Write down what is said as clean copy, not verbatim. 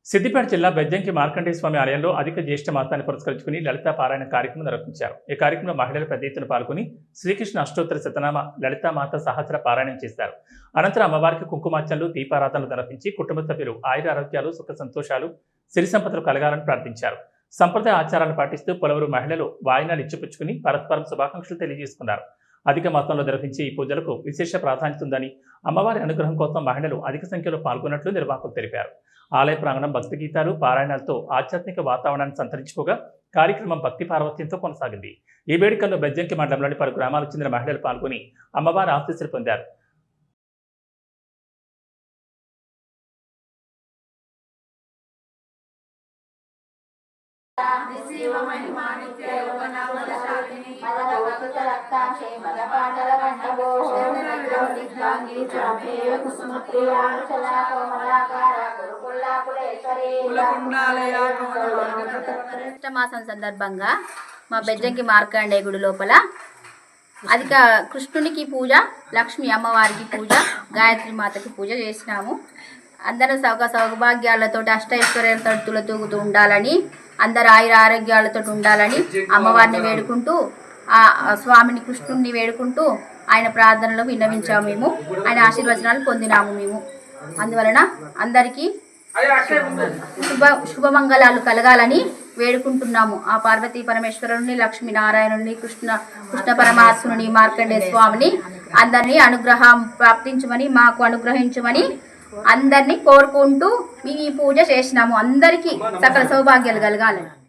సిద్దిపేట జిల్లా బెజ్జంకి మార్కండేయ స్వామి ఆలయంలో అధిక జ్యేష్ఠ మాసాన్ని పురస్కరించుకుని లలితా పారాయణ కార్యక్రమం నిర్వహించారు. ఈ కార్యక్రమంలో మహిళలు పెద్ద ఎత్తున పాల్గొని శ్రీకృష్ణ అష్టోత్తర శతనామ లలితామాత సహస్ర పారాయణం చేశారు. అనంతరం అమ్మవారికి కుంకుమార్చనలు, దీపారాధనలు నిర్వహించి కుటుంబ సభ్యులు ఆయుర ఆరోగ్యాలు, సుఖ సంతోషాలు, సిరి సంపదలు కలగాలని ప్రార్థించారు. సంప్రదాయ ఆచారాలను పాటిస్తూ పలువురు మహిళలు వాయినాలు ఇచ్చిపుచ్చుకుని పరస్పరం శుభాకాంక్షలు తెలియజేసుకున్నారు. అధిక మాసంలో నిర్వహించే ఈ పూజలకు విశేష ప్రాధాన్యత ఉందని, అమ్మవారి అనుగ్రహం కోసం మహిళలు అధిక సంఖ్యలో పాల్గొన్నట్లు నిర్వాహకులు తెలిపారు. ఆలయ ప్రాంగణం భక్తి గీతాలు, పారాయణాలతో ఆధ్యాత్మిక వాతావరణాన్ని సంతరించుకోగా కార్యక్రమం భక్తి పార్వత్యంతో కొనసాగింది. ఈ వేడుకల్లో బెజ్జంకి మండలంలోని పలు గ్రామాలకు చెందిన మహిళలు పాల్గొని అమ్మవారి ఆశీస్సులు పొందారు. మాసం సందర్భంగా మా బెజ్జంకి మార్కండేయ గుడి లోపల అధిక కృష్ణునికి పూజ, లక్ష్మీ అమ్మవారికి పూజ, గాయత్రి మాతకి పూజ చేసినాము. అందరూ సౌభాగ్యాలతో అష్టైశ్వర్యాలతో తూగుతూ ఉండాలని, అందరు ఆయుర ఆరోగ్యాలతో ఉండాలని అమ్మవారిని వేడుకుంటూ, ఆ స్వామిని కృష్ణుడిని వేడుకుంటూ ఆయన ప్రార్థనలకు విన్నవించాము. మేము ఆయన ఆశీర్వచనాలు పొందినాము. మేము అందువలన అందరికీ శుభమంగళాలు కలగాలని వేడుకుంటున్నాము. ఆ పార్వతీ పరమేశ్వరుని, లక్ష్మీనారాయణుని, కృష్ణ పరమాత్ముని, మార్కండేయ స్వామిని అందరినీ అనుగ్రహం ప్రాప్తించమని, మాకు అనుగ్రహించమని అందరినీ కోరుకుంటూ మేము ఈ పూజ చేసినాము. అందరికీ సకల సౌభాగ్యాలు కలగాలని.